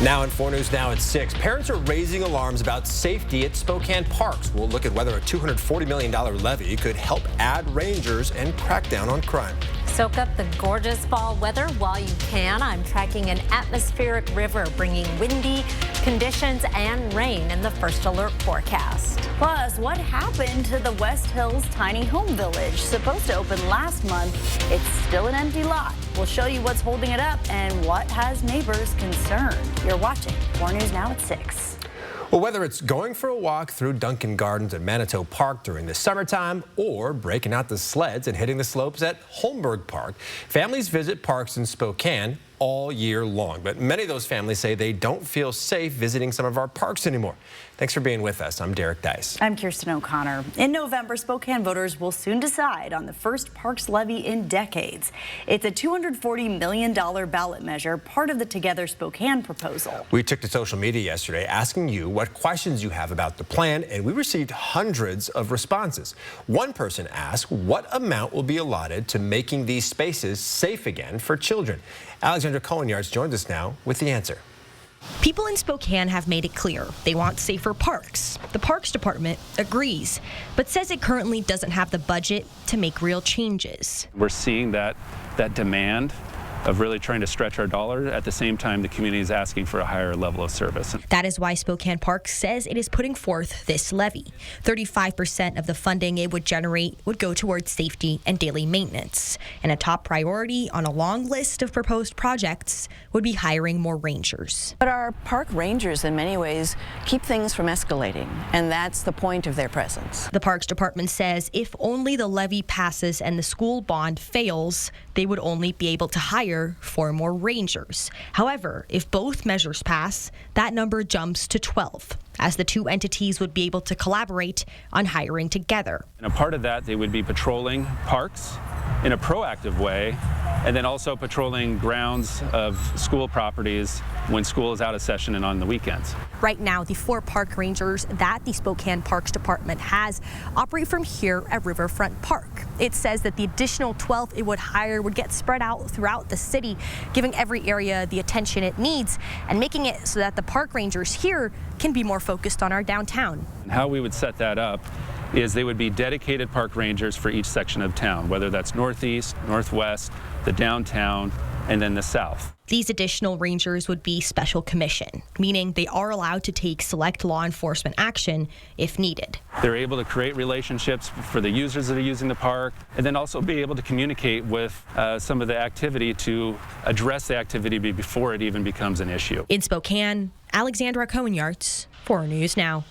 Now in 4 News Now at 6, parents are raising alarms about safety at Spokane parks. We'll look at whether a $240 million levy could help add rangers and crack down on crime. Soak up the gorgeous fall weather while you can. I'm tracking an atmospheric river bringing windy conditions and rain in the first alert forecast. Plus, what happened to the West Hills Tiny Home Village? Supposed to open last month. It's still an empty lot. We'll show you what's holding it up and what has neighbors concerned. You're watching 4 News Now at 6. Well, whether it's going for a walk through Duncan Gardens at Manitou Park during the summertime or breaking out the sleds and hitting the slopes at Holmberg Park, families visit parks in Spokane all year long. But many of those families say they don't feel safe visiting some of our parks anymore. Thanks for being with us. I'm Derek Dice. I'm Kirsten O'Connor. In November, Spokane voters will soon decide on the first parks levy in decades. It's a $240 million ballot measure, part of the Together Spokane proposal. We took to social media yesterday asking you what questions you have about the plan, and we received hundreds of responses. One person asked what amount will be allotted to making these spaces safe again for children. Alexandra Cohen-Yards joins us now with the answer. People in Spokane have made it clear they want safer parks. The Parks Department agrees, but says it currently doesn't have the budget to make real changes. We're seeing that demand of really trying to stretch our dollar. At the same time, the community is asking for a higher level of service. That is why Spokane Parks says it is putting forth this levy. 35% of the funding it would generate would go towards safety and daily maintenance. And a top priority on a long list of proposed projects would be hiring more rangers. But our park rangers, in many ways, keep things from escalating, and that's the point of their presence. The Parks Department says if only the levy passes and the school bond fails, they would only be able to hire 4 more rangers. However, if both measures pass, that number jumps to 12, as the two entities would be able to collaborate on hiring together. And a part of that, they would be patrolling parks in a proactive way, and then also patrolling grounds of school properties when school is out of session and on the weekends. Right now, the 4 park rangers that the Spokane Parks Department has operate from here at Riverfront Park. It says that the additional 12 it would hire would get spread out throughout the city, giving every area the attention it needs and making it so that the park rangers here can be more focused on our downtown. How we would set that up is they would be dedicated park rangers for each section of town, whether that's northeast, northwest, the downtown, and then the south. These additional rangers would be special commission, meaning they are allowed to take select law enforcement action if needed. They're able to create relationships for the users that are using the park, and then also be able to communicate with some of the activity to address the activity before it even becomes an issue. In Spokane, Alexandra Cohen-Yards, 4 News Now.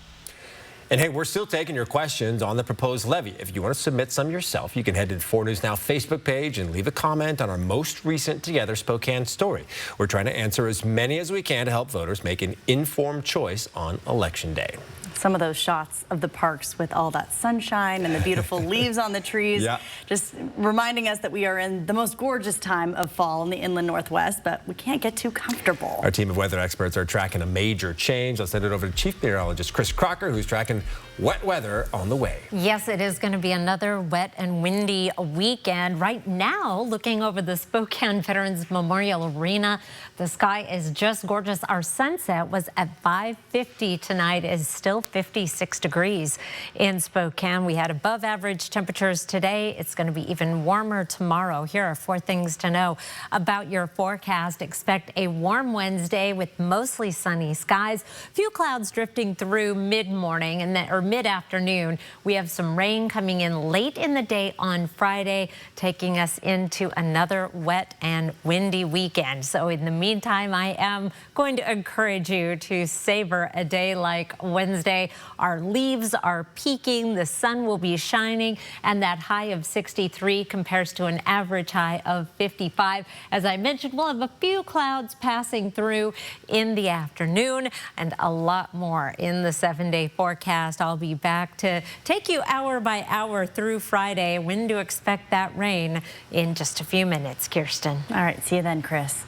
And hey, we're still taking your questions on the proposed levy. If you want to submit some yourself, you can head to the 4 News Now Facebook page and leave a comment on our most recent Together Spokane story. We're trying to answer as many as we can to help voters make an informed choice on Election Day. Some of those shots of the parks with all that sunshine and the beautiful leaves on the trees, just reminding us that we are in the most gorgeous time of fall in the inland Northwest, but we can't get too comfortable. Our team of weather experts are tracking a major change. Let's send it over to Chief Meteorologist Chris Crocker, who's tracking wet weather on the way. Yes, it is going to be another wet and windy weekend. Right now, looking over the Spokane Veterans Memorial Arena, the sky is just gorgeous. Our sunset was at 5:50 tonight. Is still 56 degrees in Spokane. We had above average temperatures today. It's going to be even warmer tomorrow. Here are 4 things to know about your forecast. Expect a warm Wednesday with mostly sunny skies. Few clouds drifting through mid-morning and then mid-afternoon. We have some rain coming in late in the day on Friday, taking us into another wet and windy weekend. So in the meantime, I am going to encourage you to savor a day like Wednesday. Our leaves are peaking, the sun will be shining, and that high of 63 compares to an average high of 55. As I mentioned, we'll have a few clouds passing through in the afternoon and a lot more in the 7-day forecast. I'll be back to take you hour by hour through Friday. When to expect that rain in just a few minutes, Kirsten. All right, see you then, Chris.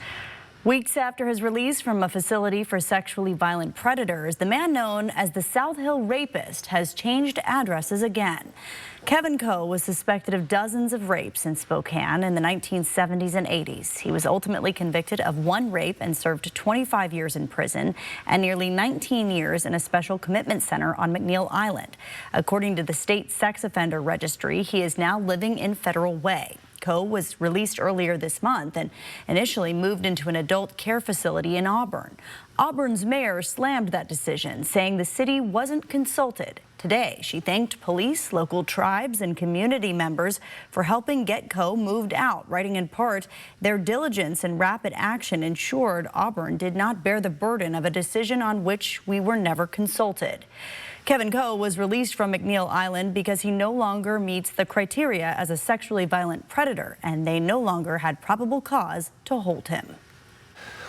Weeks after his release from a facility for sexually violent predators, the man known as the South Hill Rapist has changed addresses again. Kevin Coe was suspected of dozens of rapes in Spokane in the 1970s and 80s. He was ultimately convicted of one rape and served 25 years in prison and nearly 19 years in a special commitment center on McNeil Island. According to the state sex offender registry, he is now living in Federal Way. Coe was released earlier this month and initially moved into an adult care facility in Auburn. Auburn's mayor slammed that decision, saying the city wasn't consulted. Today, she thanked police, local tribes, and community members for helping get Coe moved out, writing in part, their diligence and rapid action ensured Auburn did not bear the burden of a decision on which we were never consulted. Kevin Coe was released from McNeil Island because he no longer meets the criteria as a sexually violent predator, and they no longer had probable cause to hold him.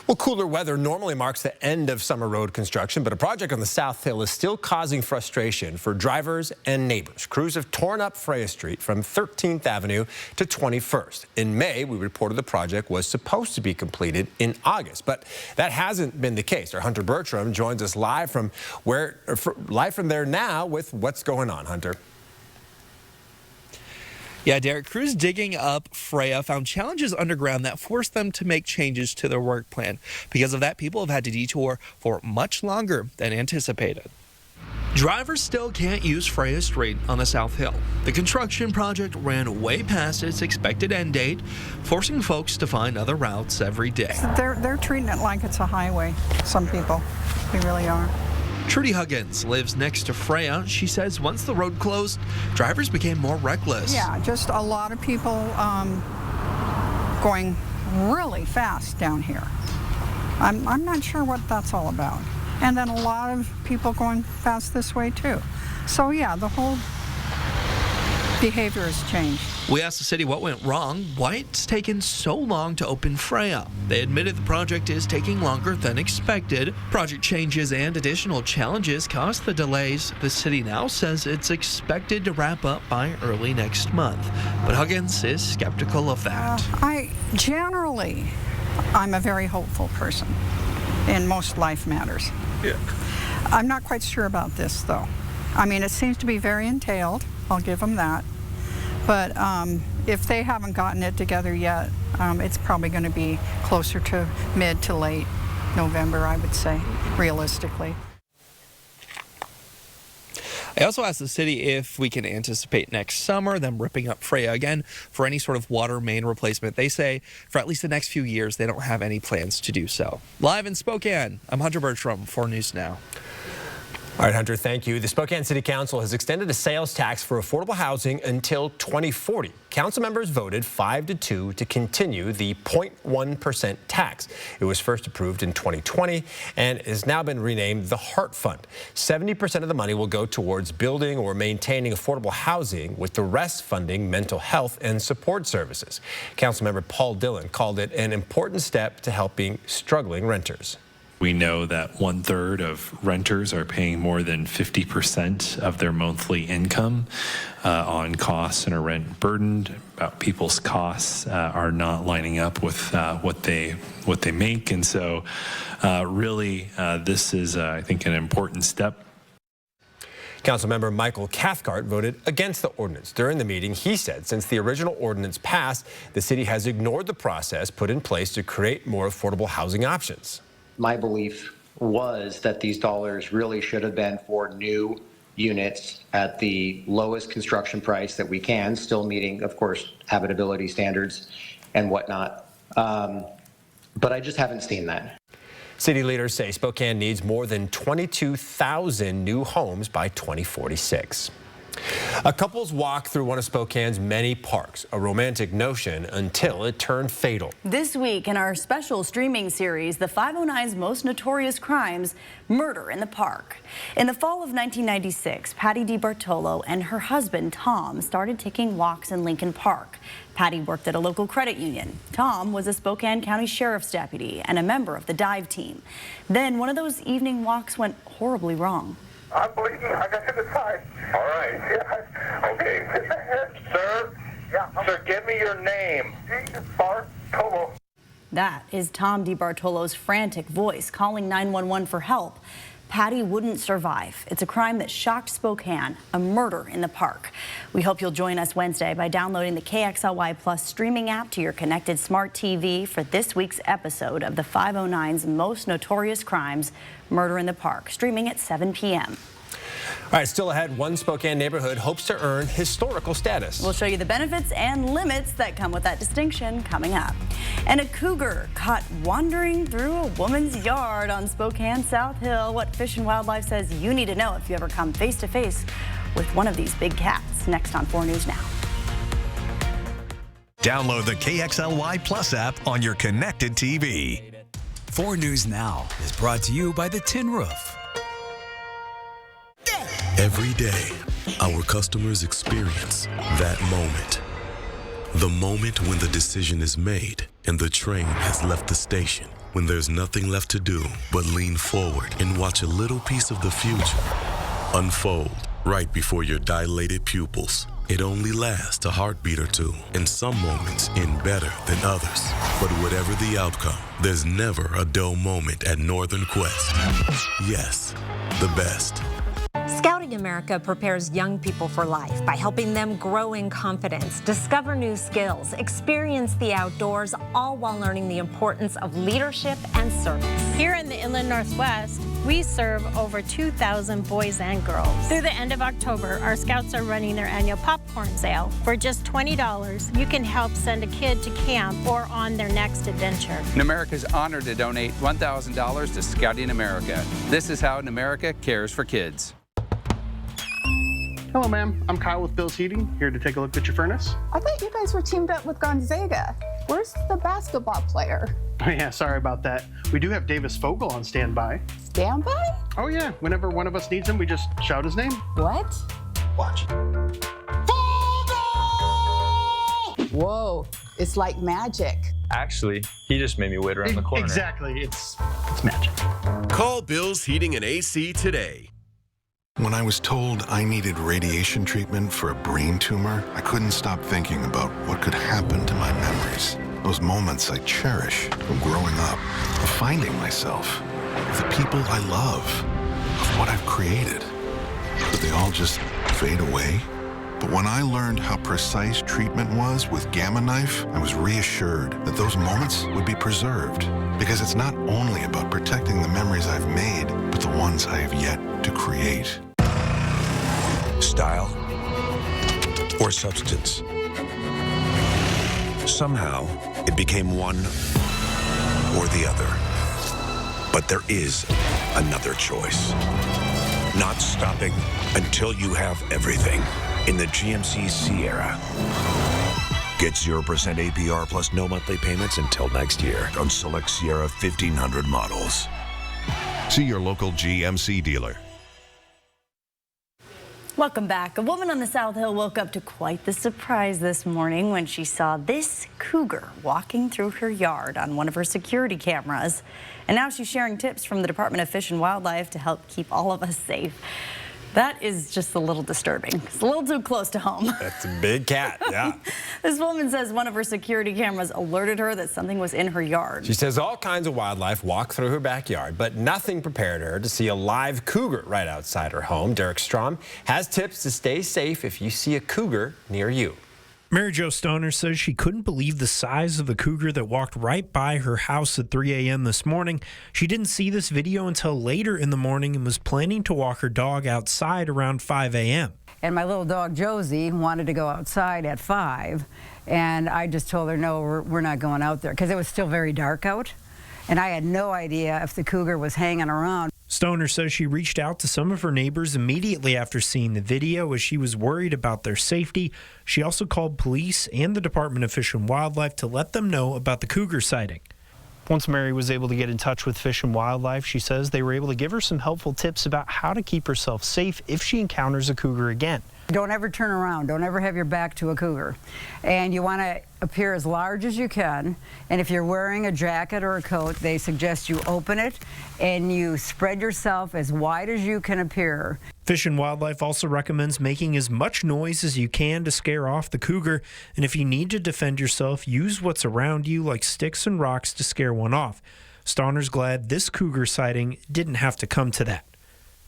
Well, cooler weather normally marks the end of summer road construction, but a project on the South Hill is still causing frustration for drivers and neighbors. Crews have torn up Freya Street from 13th Avenue to 21st. In May, we reported the project was supposed to be completed in August, but that hasn't been the case. Our Hunter Bertram joins us live from there now with what's going on. Hunter. Yeah, Derek, crews digging up Freya found challenges underground that forced them to make changes to their work plan. Because of that, people have had to detour for much longer than anticipated. Drivers still can't use Freya Street on the South Hill. The construction project ran way past its expected end date, forcing folks to find other routes every day. They're treating it like it's a highway, some people. They really are. Trudy Huggins lives next to Freya. She says once the road closed, drivers became more reckless. Yeah, just a lot of people going really fast down here. I'm not sure what that's all about. And then a lot of people going fast this way too. So yeah, the whole behavior has changed. We asked the city what went wrong, why it's taken so long to open Freya. They admitted the project is taking longer than expected. Project changes and additional challenges caused the delays. The city now says it's expected to wrap up by early next month. But Huggins is skeptical of that. I'm a very hopeful person in most life matters. Yeah. I'm not quite sure about this though. I mean, it seems to be very entailed. I'll give them that. But if they haven't gotten it together yet, it's probably going to be closer to mid to late November, I would say, realistically. I also asked the city if we can anticipate next summer them ripping up Freya again for any sort of water main replacement. They say for at least the next few years, they don't have any plans to do so. Live in Spokane, I'm Hunter Bertram for News Now. All right, Hunter, thank you. The Spokane City Council has extended a sales tax for affordable housing until 2040. Council members voted 5-2 to continue the 0.1% tax. It was first approved in 2020 and has now been renamed the Hart Fund. 70% of the money will go towards building or maintaining affordable housing, with the rest funding mental health and support services. Councilmember Paul Dillon called it an important step to helping struggling renters. We know that 1/3 of renters are paying more than 50% of their monthly income on costs and are rent burdened. People's costs are not lining up with what they make, and so really this is, I think, an important step. Councilmember Michael Cathcart voted against the ordinance. During the meeting, he said since the original ordinance passed, the city has ignored the process put in place to create more affordable housing options. My belief was that these dollars really should have been for new units at the lowest construction price that we can, still meeting, of course, habitability standards and whatnot. But I just haven't seen that. City leaders say Spokane needs more than 22,000 new homes by 2046. A couple's walk through one of Spokane's many parks, a romantic notion until it turned fatal. This week in our special streaming series, the 509's Most Notorious Crimes, Murder in the Park. In the fall of 1996, Patty DiBartolo and her husband, Tom, started taking walks in Lincoln Park. Patty worked at a local credit union. Tom was a Spokane County Sheriff's deputy and a member of the dive team. Then one of those evening walks went horribly wrong. I'm bleeding. I got hit in the side. All right. Yeah. Okay. Sir? Yeah. Sir, give me your name. Bartolo. That is Tom DiBartolo's frantic voice calling 911 for help. Patty wouldn't survive. It's a crime that shocked Spokane, a murder in the park. We hope you'll join us Wednesday by downloading the KXLY Plus streaming app to your connected smart TV for this week's episode of the 509's Most Notorious Crimes, Murder in the Park, streaming at 7 p.m. All right, still ahead, one Spokane neighborhood hopes to earn historical status. We'll show you the benefits and limits that come with that distinction coming up. And a cougar caught wandering through a woman's yard on Spokane South Hill. What Fish and Wildlife says you need to know if you ever come face to face with one of these big cats. Next on 4 News Now. Download the KXLY Plus app on your connected TV. 4 News Now is brought to you by the Tin Roof. Every day, our customers experience that moment. The moment when the decision is made and the train has left the station. When there's nothing left to do but lean forward and watch a little piece of the future unfold right before your dilated pupils. It only lasts a heartbeat or two, and some moments end better than others. But whatever the outcome, there's never a dull moment at Northern Quest. Yes, the best. Scouting America prepares young people for life by helping them grow in confidence, discover new skills, experience the outdoors, all while learning the importance of leadership and service. Here in the Inland Northwest, we serve over 2,000 boys and girls. Through the end of October, our scouts are running their annual popcorn sale. For just $20, you can help send a kid to camp or on their next adventure. Namerica is honored to donate $1,000 to Scouting America. This is how Namerica cares for kids. Hello, ma'am. I'm Kyle with Bill's Heating, here to take a look at your furnace. I thought you guys were teamed up with Gonzaga. Where's the basketball player? Oh, yeah, sorry about that. We do have Davis Fogel on standby. Standby? Oh, yeah. Whenever one of us needs him, we just shout his name. What? Watch. Whoa, it's like magic. Actually, he just made me wait around the corner. Exactly. It's magic. Call Bill's Heating and AC today. When I was told I needed radiation treatment for a brain tumor, I couldn't stop thinking about what could happen to my memories. Those moments I cherish from growing up, of finding myself, of the people I love, of what I've created. But they all just fade away. But when I learned how precise treatment was with Gamma Knife, I was reassured that those moments would be preserved. Because it's not only about protecting the memories I've made, but the ones I have yet to create. Style or substance. Somehow, it became one or the other. But there is another choice. Not stopping until you have everything in the GMC Sierra. Get 0% APR plus no monthly payments until next year on select Sierra 1500 models. See your local GMC dealer. Welcome back. A woman on the South Hill woke up to quite the surprise this morning when she saw this cougar walking through her yard on one of her security cameras. And now she's sharing tips from the Department of Fish and Wildlife to help keep all of us safe. That is just a little disturbing. It's a little too close to home. That's a big cat, yeah. This woman says one of her security cameras alerted her that something was in her yard. She says all kinds of wildlife walk through her backyard, but nothing prepared her to see a live cougar right outside her home. Derek Strom has tips to stay safe if you see a cougar near you. Mary Jo Stoner says she couldn't believe the size of the cougar that walked right by her house at 3 a.m. this morning. She didn't see this video until later in the morning and was planning to walk her dog outside around 5 a.m. And my little dog Josie wanted to go outside at 5, and I just told her, no, we're not going out there, because it was still very dark out, and I had no idea if the cougar was hanging around. Stoner says she reached out to some of her neighbors immediately after seeing the video as she was worried about their safety. She also called police and the Department of Fish and Wildlife to let them know about the cougar sighting. Once Mary was able to get in touch with Fish and Wildlife, she says they were able to give her some helpful tips about how to keep herself safe if she encounters a cougar again. Don't ever turn around. Don't ever have your back to a cougar. And you want to appear as large as you can. And if you're wearing a jacket or a coat, they suggest you open it and you spread yourself as wide as you can appear. Fish and Wildlife also recommends making as much noise as you can to scare off the cougar. And if you need to defend yourself, use what's around you like sticks and rocks to scare one off. Stauner's glad this cougar sighting didn't have to come to that.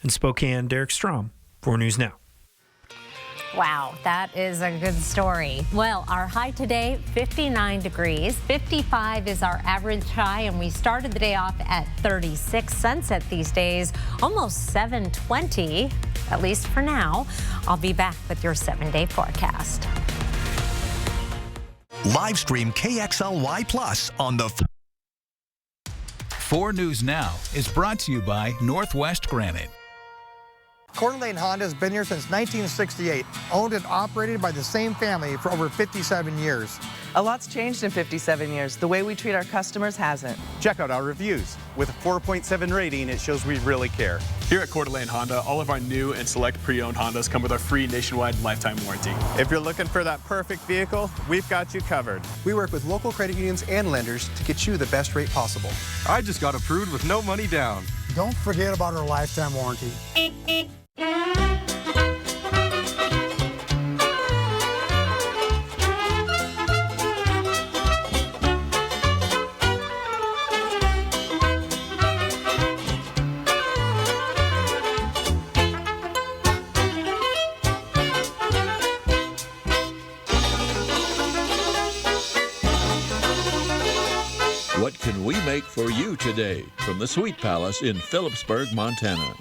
In Spokane, Derek Strom, 4 News Now. Wow, that is a good story. Well, our high today, 59 degrees. 55 is our average high, and we started the day off at 36. Sunset these days, almost 7:20, at least for now. I'll be back with your 7-day forecast. Live stream KXLY Plus on the 4 News Now is brought to you by Northwest Granite. Coeur d'Alene Honda has been here since 1968, owned and operated by the same family for over 57 years. A lot's changed in 57 years. The way we treat our customers hasn't. Check out our reviews. With a 4.7 rating, it shows we really care. Here at Coeur d'Alene Honda, all of our new and select pre-owned Hondas come with our free nationwide lifetime warranty. If you're looking for that perfect vehicle, we've got you covered. We work with local credit unions and lenders to get you the best rate possible. I just got approved with no money down. Don't forget about our lifetime warranty. What can we make for you today from the Sweet Palace in Phillipsburg, Montana?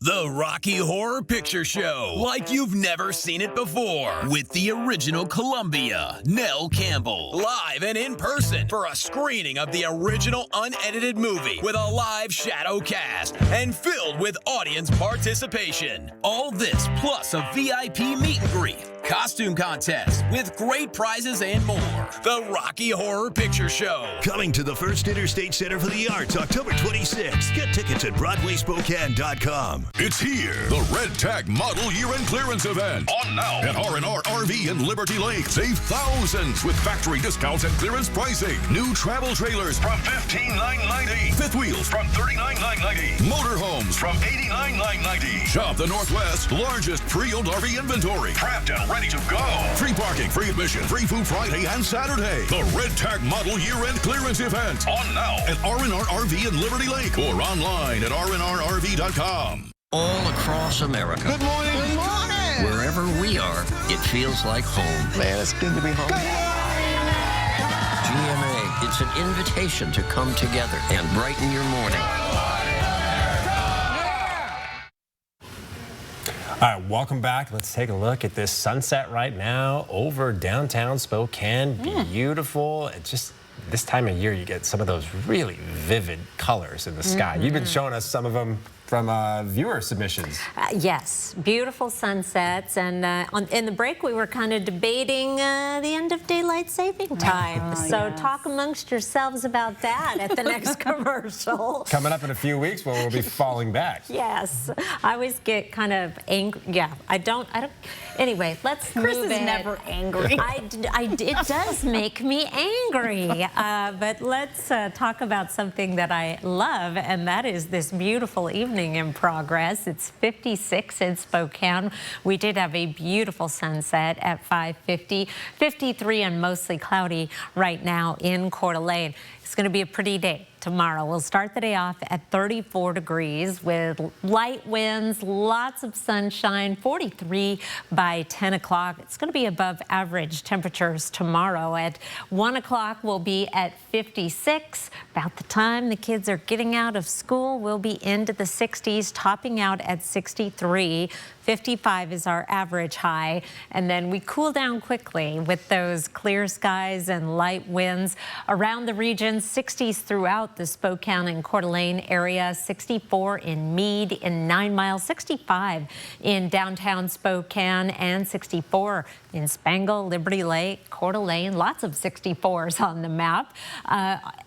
The Rocky Horror Picture Show, like you've never seen it before, with the original Columbia, Nell Campbell, live and in person for a screening of the original unedited movie with a live shadow cast and filled with audience participation. All this plus a VIP meet and greet, costume contest with great prizes and more. The Rocky Horror Picture Show. Coming to the First Interstate Center for the Arts, October 26th. Get tickets at BroadwaySpokane.com. It's here, the Red Tag Model Year-End Clearance Event. On now at R&R RV in Liberty Lake. Save thousands with factory discounts and clearance pricing. New travel trailers from $15,990. Fifth wheels from $39,990. Motorhomes from $89,990. Shop the Northwest's largest pre-owned RV inventory. Prepped and ready to go. Free parking, free admission, free food Friday and Saturday. The Red Tag Model Year-End Clearance Event. On now at R&R RV in Liberty Lake or online at rnrrv.com. All across America. Good morning. Good morning. Wherever we are, it feels like home. Man, it's good to be home. GMA, it's an invitation to come together and brighten your morning. All right, welcome back. Let's take a look at this sunset right now over downtown Spokane. Beautiful. It's just this time of year you get some of those really vivid colors in the sky. You've been showing us some of them from viewer submissions. Yes, beautiful sunsets. And in the break, we were kind of debating the end of daylight saving time. So talk amongst yourselves about that at the next commercial. Coming up in a few weeks when we'll be falling back. Yes, I always get kind of angry. Yeah, I don't. Anyway, let's Chris move is it. never angry. It does make me angry. But let's talk about something that I love, and that is this beautiful evening in progress. It's 56 in Spokane. We did have a beautiful sunset at 5:50, 53 and mostly cloudy right now in Coeur d'Alene. It's going to be a pretty day tomorrow. We'll start the day off at 34 degrees with light winds, lots of sunshine, 43 by 10 o'clock. It's going to be above average temperatures tomorrow. At 1 o'clock, we'll be at 56. About the time the kids are getting out of school, we'll be into the 60s, topping out at 63. 55 is our average high, and then we cool down quickly with those clear skies and light winds around the region. 60s throughout throughout the Spokane and Coeur d'Alene area, 64 in Meade, in 9 Mile, 65 in downtown Spokane, and 64 in Spangle, Liberty Lake, Coeur d'Alene. Lots of 64s on the map.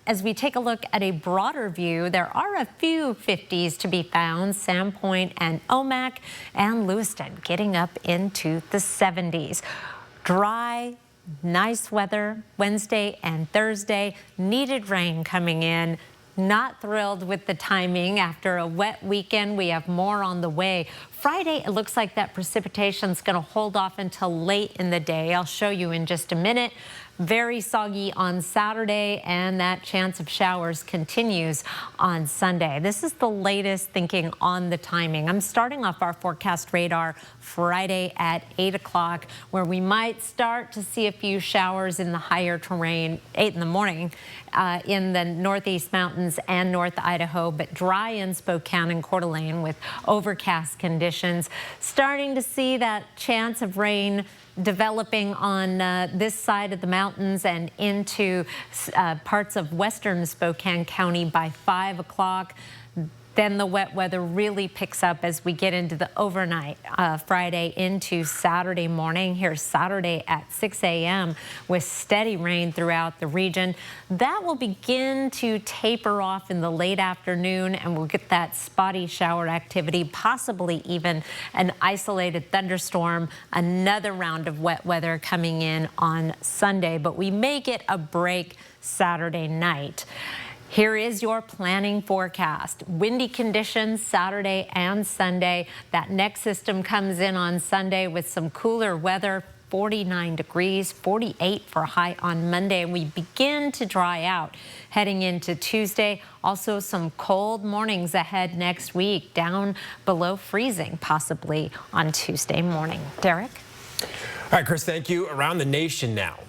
As we take a look at a broader view, there are a few 50s to be found. Sandpoint and Omak and Lewiston getting up into the 70s. Dry, nice weather Wednesday and Thursday. Needed rain coming in. Not thrilled with the timing. After a wet weekend, we have more on the way. Friday, it looks like that precipitation's going to hold off until late in the day. I'll show you in just a minute. Very soggy on Saturday, and that chance of showers continues on Sunday. This is the latest thinking on the timing. I'm starting off our forecast radar Friday at 8 o'clock, where we might start to see a few showers in the higher terrain, 8 in the morning, in the northeast mountains and North Idaho, but dry in Spokane and Coeur d'Alene with overcast conditions. Starting to see that chance of rain developing on this side of the mountains and into parts of western Spokane County by 5 o'clock. Then the wet weather really picks up as we get into the overnight, Friday into Saturday morning. Here's Saturday at 6 a.m. with steady rain throughout the region. That will begin to taper off in the late afternoon, and we'll get that spotty shower activity, possibly even an isolated thunderstorm. Another round of wet weather coming in on Sunday, but we may get a break Saturday night. Here is your planning forecast. Windy conditions Saturday and Sunday. That next system comes in on Sunday with some cooler weather, 49 degrees, 48 for a high on Monday. And we begin to dry out heading into Tuesday. Also some cold mornings ahead next week, down below freezing possibly on Tuesday morning. Derek? All right, Chris, thank you. Around the nation now.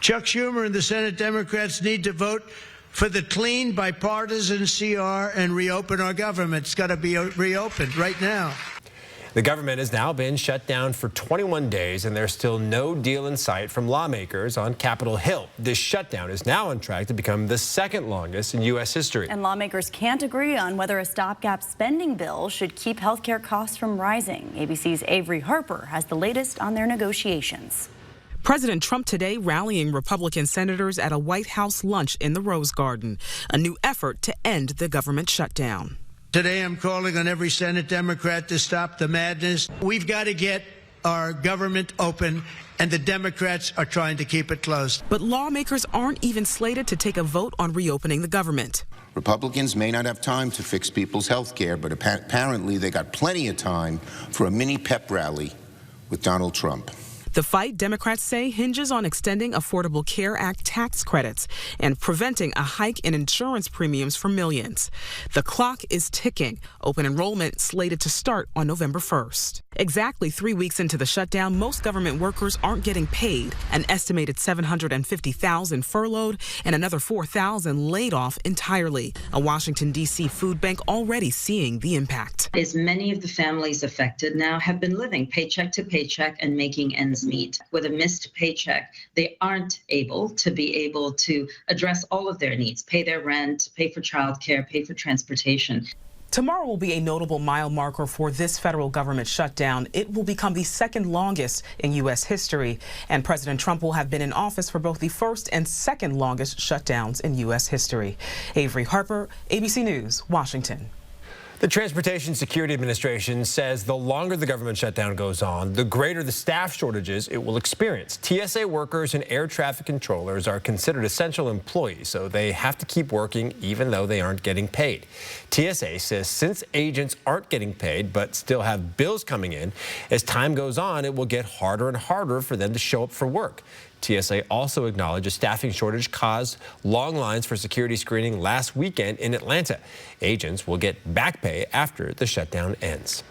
Chuck Schumer and the Senate Democrats need to vote for the clean, bipartisan CR and reopen our government. It's got to be reopened right now. The government has now been shut down for 21 days, and there's still no deal in sight from lawmakers on Capitol Hill. This shutdown is now on track to become the second longest in U.S. history. And lawmakers can't agree on whether a stopgap spending bill should keep healthcare costs from rising. ABC's Avery Harper has the latest on their negotiations. President Trump today rallying Republican senators at a White House lunch in the Rose Garden, a new effort to end the government shutdown. Today I'm calling on every Senate Democrat to stop the madness. We've got to get our government open, and the Democrats are trying to keep it closed. But lawmakers aren't even slated to take a vote on reopening the government. Republicans may not have time to fix people's health care, but apparently they got plenty of time for a mini pep rally with Donald Trump. The fight, Democrats say, hinges on extending Affordable Care Act tax credits and preventing a hike in insurance premiums for millions. The clock is ticking. Open enrollment slated to start on November 1st. Exactly 3 weeks into the shutdown, most government workers aren't getting paid. An estimated 750,000 furloughed and another 4,000 laid off entirely. A Washington, D.C. food bank already seeing the impact. As many of the families affected now have been living paycheck to paycheck and making ends meet. With a missed paycheck, they aren't able to address all of their needs, pay their rent, pay for childcare, pay for transportation. Tomorrow will be a notable mile marker for this federal government shutdown. It will become the second longest in U.S. history, and President Trump will have been in office for both the first and second longest shutdowns in U.S. history. Avery Harper, ABC News, Washington. The Transportation Security Administration says the longer the government shutdown goes on, the greater the staff shortages it will experience. TSA workers and air traffic controllers are considered essential employees, so they have to keep working even though they aren't getting paid. TSA says since agents aren't getting paid but still have bills coming in, as time goes on, it will get harder and harder for them to show up for work. TSA also acknowledged a staffing shortage caused long lines for security screening last weekend in Atlanta. Agents will get back pay after the shutdown ends.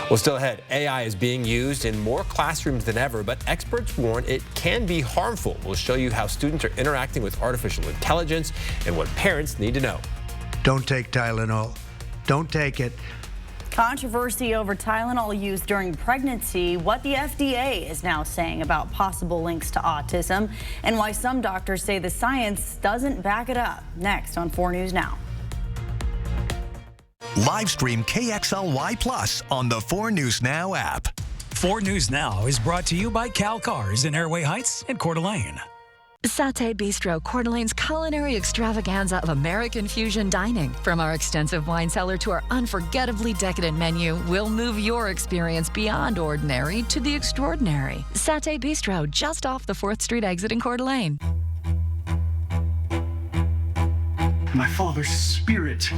Well, still ahead, AI is being used in more classrooms than ever, but experts warn it can be harmful. We'll show you how students are interacting with artificial intelligence and what parents need to know. Don't take Tylenol. Don't take it. Controversy over Tylenol use during pregnancy, what the FDA is now saying about possible links to autism, and why some doctors say the science doesn't back it up. Next on 4 News Now. Live stream KXLY Plus on the 4 News Now app. 4 News Now is brought to you by Cal Cars in Airway Heights and Coeur d'Alene. Satay Bistro, Coeur d'Alene's culinary extravaganza of American fusion dining. From our extensive wine cellar to our unforgettably decadent menu, we'll move your experience beyond ordinary to the extraordinary. Satay Bistro, just off the 4th Street exit in Coeur d'Alene. My father's spirit,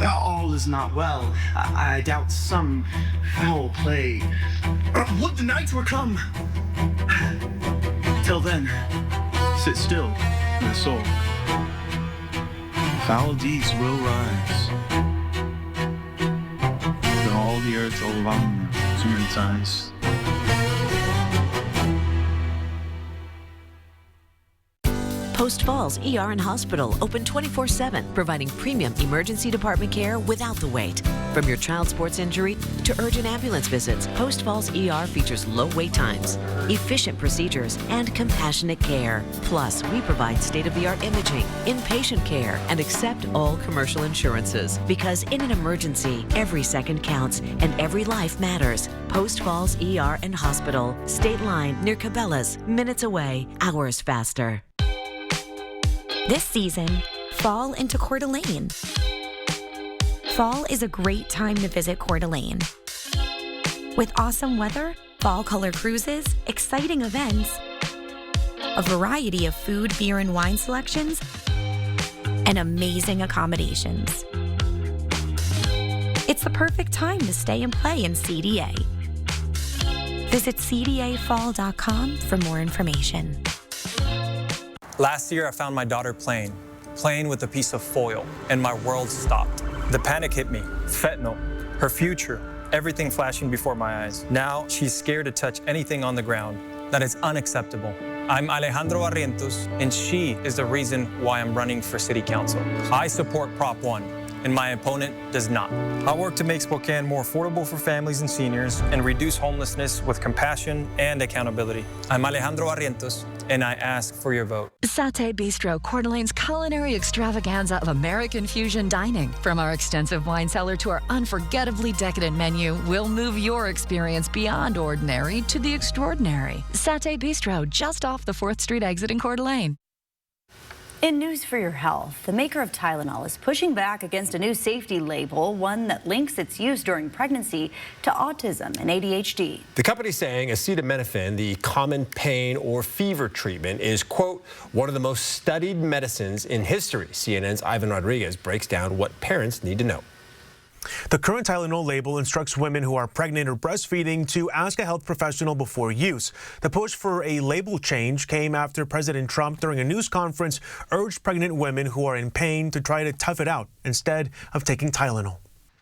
all is not well. I doubt some foul play. Would the night were come! Till then, sit still, my soul. Foul deeds will rise. Then all the earth will long to entice. Post Falls ER and Hospital, open 24/7, providing premium emergency department care without the wait. From your child sports injury to urgent ambulance visits, Post Falls ER features low wait times, efficient procedures, and compassionate care. Plus, we provide state-of-the-art imaging, inpatient care, and accept all commercial insurances. Because in an emergency, every second counts and every life matters. Post Falls ER and Hospital, State Line near Cabela's, minutes away, hours faster. This season, fall into Coeur d'Alene. Fall is a great time to visit Coeur d'Alene. With awesome weather, fall color cruises, exciting events, a variety of food, beer, and wine selections, and amazing accommodations. It's the perfect time to stay and play in CDA. Visit cdafall.com for more information. Last year, I found my daughter playing with a piece of foil, and my world stopped. The panic hit me. Fentanyl, her future, everything flashing before my eyes. Now, she's scared to touch anything on the ground. That is unacceptable. I'm Alejandro Barrientos, and she is the reason why I'm running for city council. I support Prop 1, and my opponent does not. I work to make Spokane more affordable for families and seniors and reduce homelessness with compassion and accountability. I'm Alejandro Barrientos, and I ask for your vote. Satay Bistro, Coeur d'Alene's culinary extravaganza of American fusion dining. From our extensive wine cellar to our unforgettably decadent menu, we'll move your experience beyond ordinary to the extraordinary. Satay Bistro, just off the 4th Street exit in Coeur d'Alene. In news for your health, the maker of Tylenol is pushing back against a new safety label, one that links its use during pregnancy to autism and ADHD. The company saying acetaminophen, the common pain or fever treatment, is, quote, one of the most studied medicines in history. CNN's Ivan Rodriguez breaks down what parents need to know. The current Tylenol label instructs women who are pregnant or breastfeeding to ask a health professional before use. The push for a label change came after President Trump, during a news conference, urged pregnant women who are in pain to try to tough it out instead of taking Tylenol.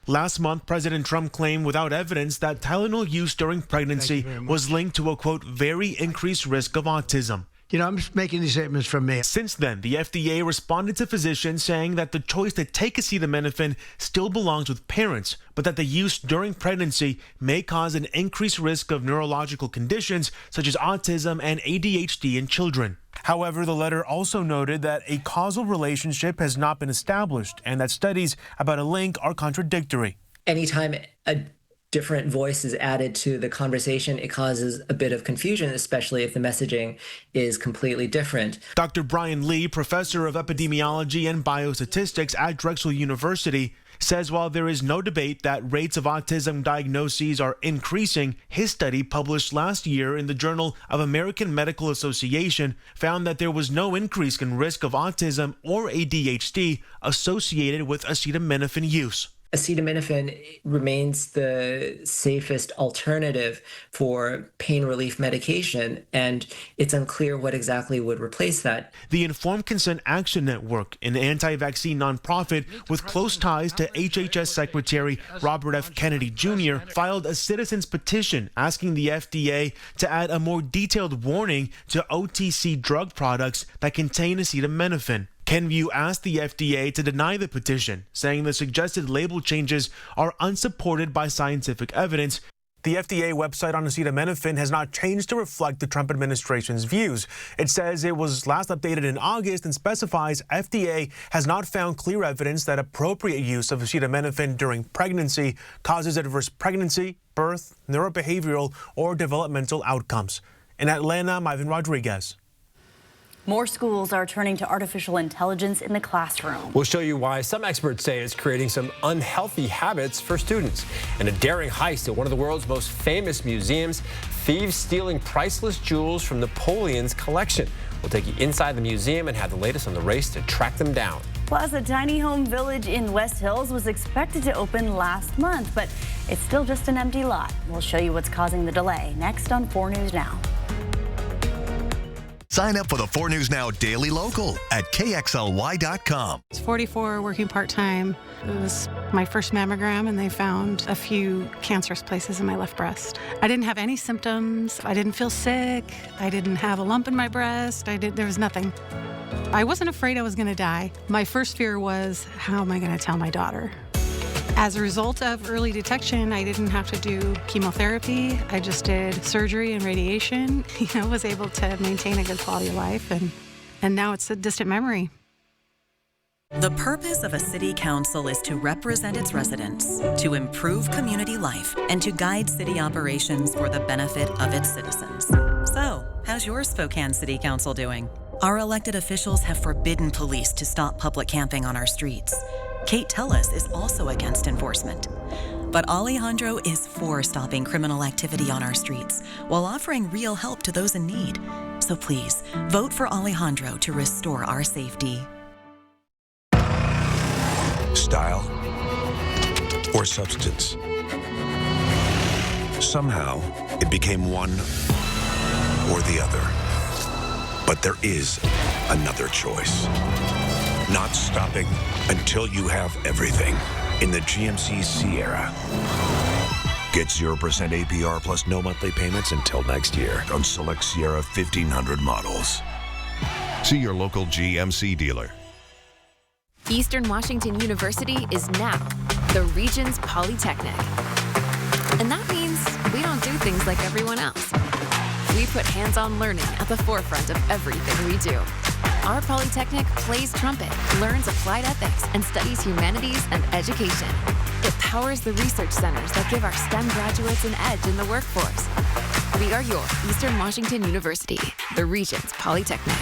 Last month, President Trump claimed without evidence that Tylenol use during pregnancy was linked to a, quote, very increased risk of autism. You know, I'm just making these statements from me. Since then, the FDA responded to physicians saying that the choice to take acetaminophen still belongs with parents, but that the use during pregnancy may cause an increased risk of neurological conditions such as autism and ADHD in children. However, the letter also noted that a causal relationship has not been established and that studies about a link are contradictory. Anytime a different voice is added to the conversation, it causes a bit of confusion, especially if the messaging is completely different. Dr. Brian Lee, professor of epidemiology and biostatistics at Drexel University, says while there is no debate that rates of autism diagnoses are increasing, his study published last year in the Journal of American Medical Association found that there was no increase in risk of autism or ADHD associated with acetaminophen use. Acetaminophen remains the safest alternative for pain relief medication, and it's unclear what exactly would replace that. The Informed Consent Action Network, an anti-vaccine nonprofit with close ties to HHS Secretary Robert F. Kennedy Jr., filed a citizen's petition asking the FDA to add a more detailed warning to OTC drug products that contain acetaminophen. Kenvue asked the FDA to deny the petition, saying the suggested label changes are unsupported by scientific evidence. The FDA website on acetaminophen has not changed to reflect the Trump administration's views. It says it was last updated in August and specifies FDA has not found clear evidence that appropriate use of acetaminophen during pregnancy causes adverse pregnancy, birth, neurobehavioral, or developmental outcomes. In Atlanta, I'm Ivan Rodriguez. More schools are turning to artificial intelligence in the classroom. We'll show you why some experts say it's creating some unhealthy habits for students. And a daring heist at one of the world's most famous museums, thieves stealing priceless jewels from Napoleon's collection. We'll take you inside the museum and have the latest on the race to track them down. Plus, a tiny home village in West Hills was expected to open last month, but it's still just an empty lot. We'll show you what's causing the delay next on 4 News Now. Sign up for the 4 News Now Daily Local at KXLY.com. I was 44, working part-time. It was my first mammogram, and they found a few cancerous places in my left breast. I didn't have any symptoms. I didn't feel sick. I didn't have a lump in my breast. There was nothing. I wasn't afraid I was going to die. My first fear was, how am I going to tell my daughter? As a result of early detection, I didn't have to do chemotherapy. I just did surgery and radiation. Was able to maintain a good quality of life, and now it's a distant memory. The purpose of a city council is to represent its residents, to improve community life, and to guide city operations for the benefit of its citizens. So, how's your Spokane City Council doing? Our elected officials have forbidden police to stop public camping on our streets. Kate Tellis is also against enforcement. But Alejandro is for stopping criminal activity on our streets while offering real help to those in need. So please, vote for Alejandro to restore our safety. Style or substance. Somehow, it became one or the other. But there is another choice. Not stopping until you have everything in the GMC Sierra. Get 0% APR plus no monthly payments until next year on select Sierra 1500 models. See your local GMC dealer. Eastern Washington University is now the Regions Polytechnic. And that means we don't do things like everyone else. We put hands-on learning at the forefront of everything we do. Our Polytechnic plays trumpet, learns applied ethics, and studies humanities and education. It powers the research centers that give our STEM graduates an edge in the workforce. We are your Eastern Washington University, the Regions Polytechnic.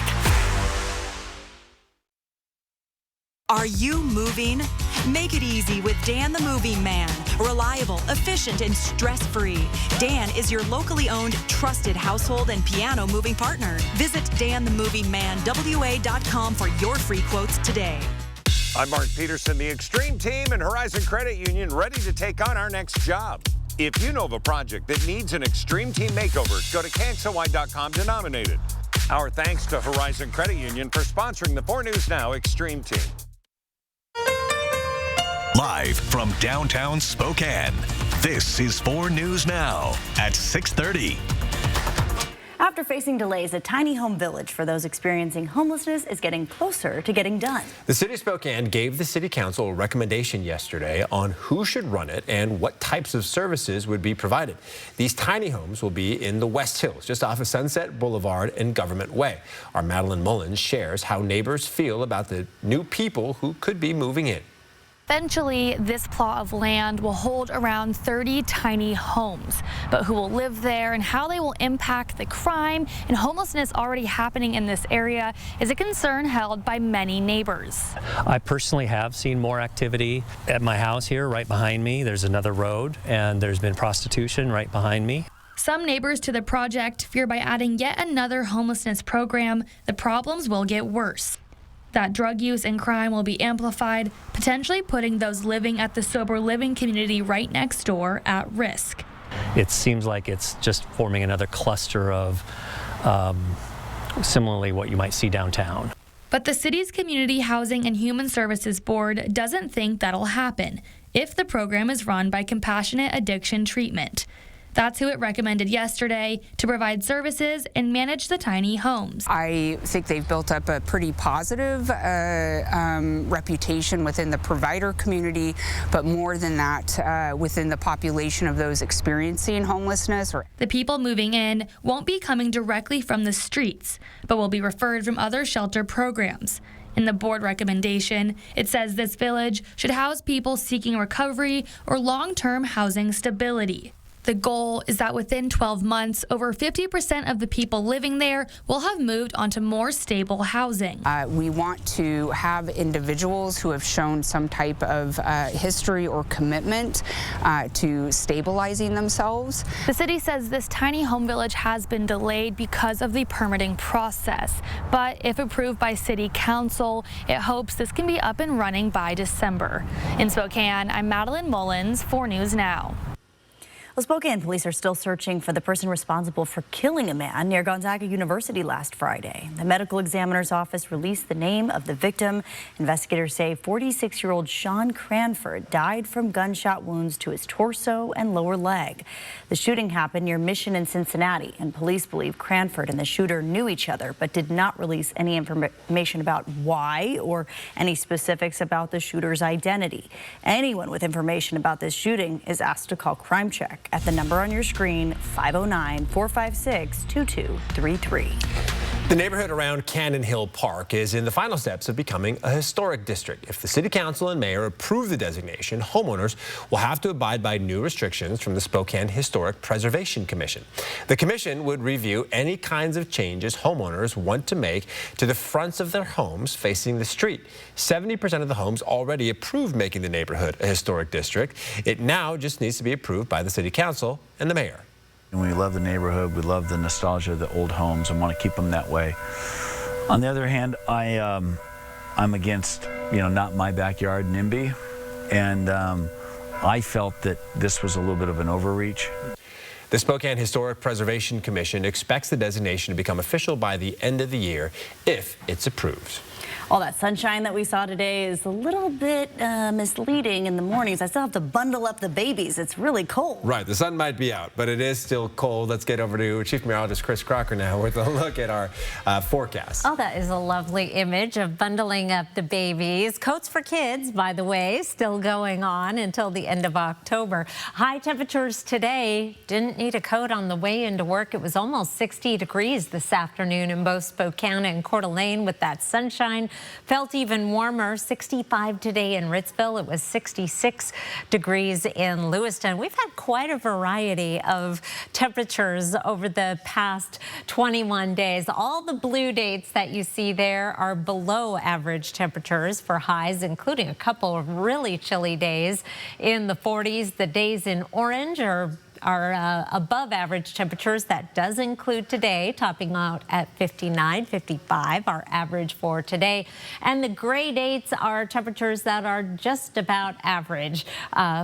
Are you moving? Make it easy with Dan the Moving Man. Reliable, efficient, and stress-free. Dan is your locally owned, trusted household and piano moving partner. Visit danthemovingmanwa.com for your free quotes today. I'm Mark Peterson, the Extreme Team and Horizon Credit Union, ready to take on our next job. If you know of a project that needs an Extreme Team makeover, go to KXLY.com to nominate it. Our thanks to Horizon Credit Union for sponsoring the 4 News Now Extreme Team. Live from downtown Spokane, this is 4 News Now at 6:30. After facing delays, a tiny home village for those experiencing homelessness is getting closer to getting done. The city of Spokane gave the city council a recommendation yesterday on who should run it and what types of services would be provided. These tiny homes will be in the West Hills, just off of Sunset Boulevard and Government Way. Our Madeline Mullins shares how neighbors feel about the new people who could be moving in. Eventually, this plot of land will hold around 30 tiny homes. But who will live there and how they will impact the crime and homelessness already happening in this area is a concern held by many neighbors. I personally have seen more activity at my house here right behind me. There's another road and there's been prostitution right behind me. Some neighbors to the project fear by adding yet another homelessness program, the problems will get worse. That drug use and crime will be amplified, potentially putting those living at the sober living community right next door at risk. It seems like it's just forming another cluster of similarly what you might see downtown. But the city's Community Housing and Human Services Board doesn't think that'll happen if the program is run by Compassionate Addiction Treatment. That's who it recommended yesterday to provide services and manage the tiny homes. I think they've built up a pretty positive reputation within the provider community, but more than that, within the population of those experiencing homelessness. The people moving in won't be coming directly from the streets, but will be referred from other shelter programs. In the board recommendation, it says this village should house people seeking recovery or long-term housing stability. The goal is that within 12 months, over 50% of the people living there will have moved onto more stable housing. We want to have individuals who have shown some type of history or commitment to stabilizing themselves. The city says this tiny home village has been delayed because of the permitting process, but if approved by City Council, it hopes this can be up and running by December. In Spokane, I'm Madeline Mullins, 4 News Now. Well, Spokane police are still searching for the person responsible for killing a man near Gonzaga University last Friday. The medical examiner's office released the name of the victim. Investigators say 46-year-old Sean Cranford died from gunshot wounds to his torso and lower leg. The shooting happened near Mission in Cincinnati, and police believe Cranford and the shooter knew each other but did not release any information about why or any specifics about the shooter's identity. Anyone with information about this shooting is asked to call Crime Check at the number on your screen, 509-456-2233. The neighborhood around Cannon Hill Park is in the final steps of becoming a historic district. If the city council and mayor approve the designation, homeowners will have to abide by new restrictions from the Spokane Historic Preservation Commission. The commission would review any kinds of changes homeowners want to make to the fronts of their homes facing the street. 70% of the homes already approved making the neighborhood a historic district. It now just needs to be approved by the city council and the mayor. And we love the neighborhood, we love the nostalgia of the old homes and want to keep them that way. On the other hand, I'm against, not my backyard NIMBY, and I felt that this was a little bit of an overreach. The Spokane Historic Preservation Commission expects the designation to become official by the end of the year if it's approved. All that sunshine that we saw today is a little bit misleading in the mornings. I still have to bundle up the babies. It's really cold. Right, the sun might be out, but it is still cold. Let's get over to Chief Meteorologist Chris Crocker now with a look at our forecast. Oh, that is a lovely image of bundling up the babies. Coats for kids, by the way, still going on until the end of October. High temperatures today. Didn't need a coat on the way into work. It was almost 60 degrees this afternoon in both Spokane and Coeur d'Alene with that sunshine. Felt even warmer, 65 today in Ritzville. It was 66 degrees in Lewiston. We've had quite a variety of temperatures over the past 21 days. All the blue dates that you see there are below average temperatures for highs, including a couple of really chilly days in the 40s. The days in orange are above average temperatures. That does include today, topping out at 59, 55, our average for today. And the gray dates are temperatures that are just about average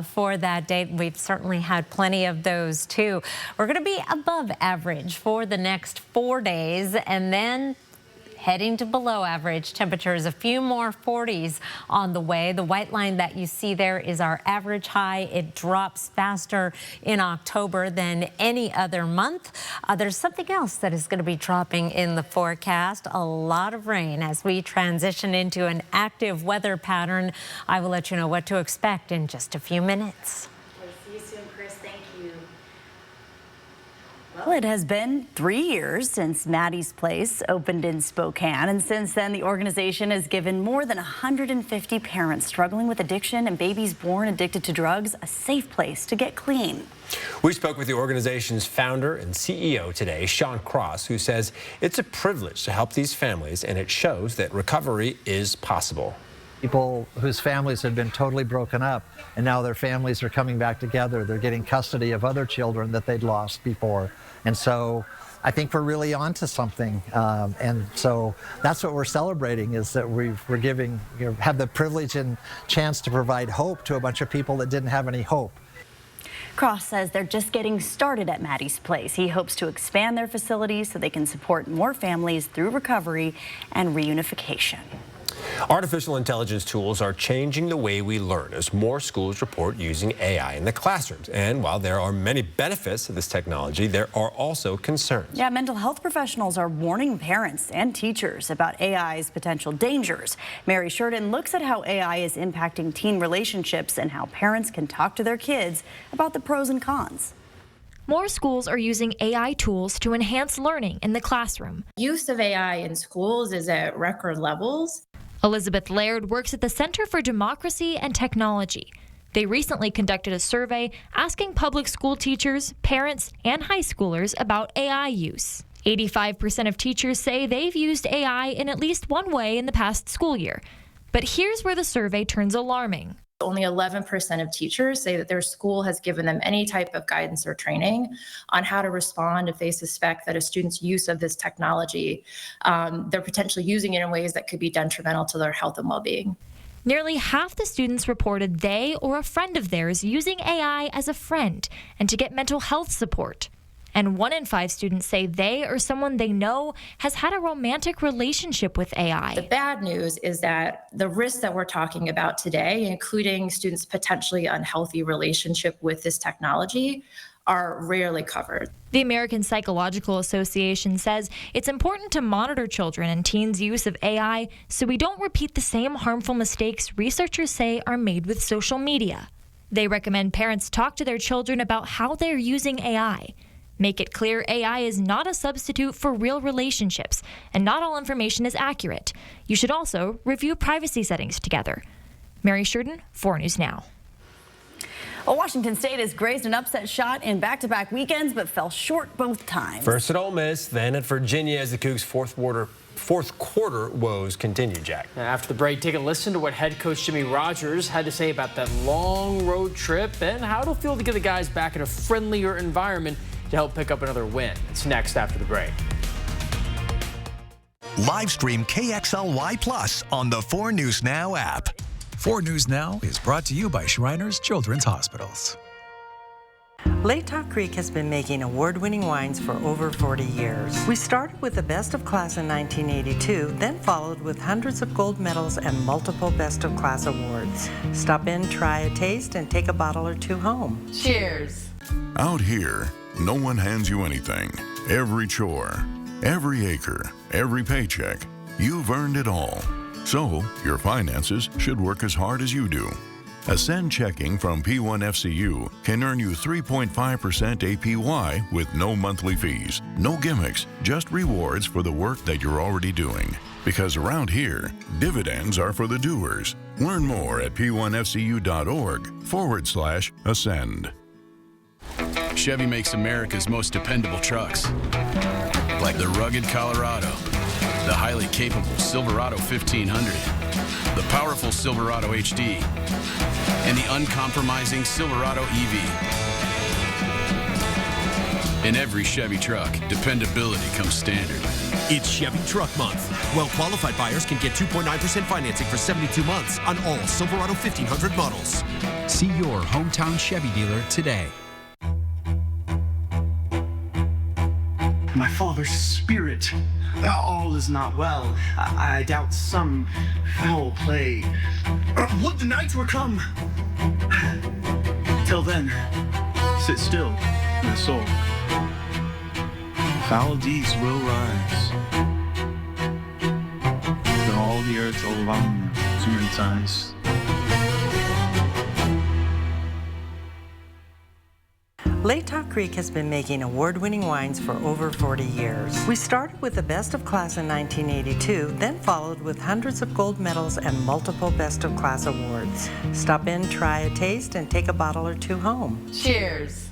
for that date. We've certainly had plenty of those too. We're going to be above average for the next 4 days, and then heading to below average temperatures. A few more 40s on the way. The white line that you see there is our average high. It drops faster in October than any other month. There's something else that is going to be dropping in the forecast. A lot of rain as we transition into an active weather pattern. I will let you know what to expect in just a few minutes. See you soon, Chris. Thank you. Well, it has been 3 years since Maddie's Place opened in Spokane, and since then the organization has given more than 150 parents struggling with addiction and babies born addicted to drugs a safe place to get clean. We spoke with the organization's founder and CEO today, Sean Cross, who says it's a privilege to help these families, and it shows that recovery is possible. People whose families have been totally broken up, and now their families are coming back together. They're getting custody of other children that they'd lost before. And so I think we're really onto something. And so that's what we're celebrating, is that we're giving, have the privilege and chance to provide hope to a bunch of people that didn't have any hope. Cross says they're just getting started at Maddie's Place. He hopes to expand their facilities so they can support more families through recovery and reunification. Artificial intelligence tools are changing the way we learn as more schools report using AI in the classrooms. And while there are many benefits to this technology, there are also concerns. Yeah, mental health professionals are warning parents and teachers about AI's potential dangers. Mary Sheridan looks at how AI is impacting teen relationships and how parents can talk to their kids about the pros and cons. More schools are using AI tools to enhance learning in the classroom. Use of AI in schools is at record levels. Elizabeth Laird works at the Center for Democracy and Technology. They recently conducted a survey asking public school teachers, parents, and high schoolers about AI use. 85% of teachers say they've used AI in at least one way in the past school year. But here's where the survey turns alarming. Only 11% of teachers say that their school has given them any type of guidance or training on how to respond if they suspect that a student's use of this technology, they're potentially using it in ways that could be detrimental to their health and well-being. Nearly half the students reported they or a friend of theirs using AI as a friend and to get mental health support. And 1 in 5 students say they or someone they know has had a romantic relationship with AI. The bad news is that the risks that we're talking about today, including students' potentially unhealthy relationship with this technology, are rarely covered. The American Psychological Association says it's important to monitor children and teens' use of AI so we don't repeat the same harmful mistakes researchers say are made with social media. They recommend parents talk to their children about how they're using AI. Make it clear AI is not a substitute for real relationships, and not all information is accurate. You should also review privacy settings together. Mary Sheridan, 4 News Now. Well, Washington State has grazed an upset shot in back-to-back weekends, but fell short both times. First at Ole Miss, then at Virginia as the Cougs' fourth quarter woes continue, Jack. Now, after the break, take a listen to what head coach Jimmy Rogers had to say about that long road trip and how it'll feel to get the guys back in a friendlier environment to help pick up another win. It's next after the break. Live stream KXLY Plus on the 4 News Now app. 4 News Now is brought to you by Shriners Children's Hospitals. Latah Creek has been making award-winning wines for over 40 years. We started with the Best of Class in 1982, then followed with hundreds of gold medals and multiple Best of Class awards. Stop in, try a taste, and take a bottle or two home. Cheers. Out here, no one hands you anything. Every chore, every acre, every paycheck, you've earned it all. So, your finances should work as hard as you do. Ascend Checking from P1FCU can earn you 3.5% APY with no monthly fees, no gimmicks, just rewards for the work that you're already doing. Because around here, dividends are for the doers. Learn more at p1fcu.org/ascend. Chevy makes America's most dependable trucks, like the rugged Colorado, the highly capable Silverado 1500, the powerful Silverado HD, and the uncompromising Silverado EV. In every Chevy truck, dependability comes standard. It's Chevy Truck Month. Well-qualified buyers can get 2.9% financing for 72 months on all Silverado 1500 models. See your hometown Chevy dealer today. My father's spirit, all is not well. I doubt some foul play. Would the night were come! Till then, sit still, my soul. Foul deeds will rise. Though all the earth alone to entice. Latah Creek has been making award-winning wines for over 40 years. We started with the Best of Class in 1982, then followed with hundreds of gold medals and multiple Best of Class awards. Stop in, try a taste, and take a bottle or two home. Cheers.